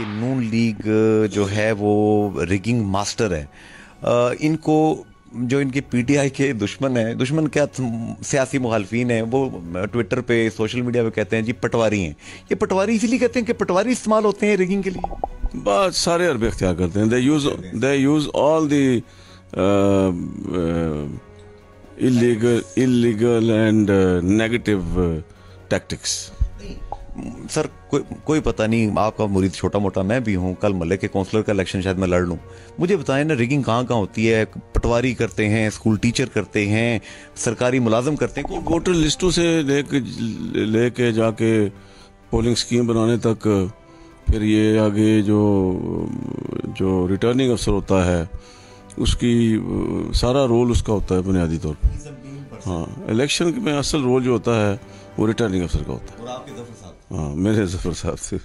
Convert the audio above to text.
कि नून लीग जो है वो रिगिंग मास्टर है। इनको जो इनके पीटीआई के दुश्मन है, दुश्मन क्या सियासी मुखालफीन है, वो ट्विटर पे सोशल मीडिया पे कहते हैं जी पटवारी हैं। ये पटवारी इसीलिए कहते हैं कि पटवारी इस्तेमाल होते हैं रिगिंग के लिए। बात सारे अरब इख्तियार करते हैं। They use all the illegal and negative tactics। Sir कोई पता नहीं, आपका मुरीद छोटा मोटा मैं भी हूँ, कल मोहल्ले के काउंसलर का इलेक्शन शायद मैं लड़ लूँ। मुझे बताएं ना, रिगिंग कहाँ कहाँ होती है? पटवारी करते हैं, स्कूल टीचर करते हैं, सरकारी मुलाजिम करते हैं। वोटर लिस्टों से लेके जाके पोलिंग स्कीम बनाने तक, फिर ये आगे जो रिटर्निंग अफसर होता है उसकी सारा रोल उसका होता है बुनियादी तौर पर। हाँ, इलेक्शन में असल रोल जो होता है वो रिटर्निंग अफसर का होता है। और आपके ज़फर साहब? हाँ, मेरे ज़फर साहब से।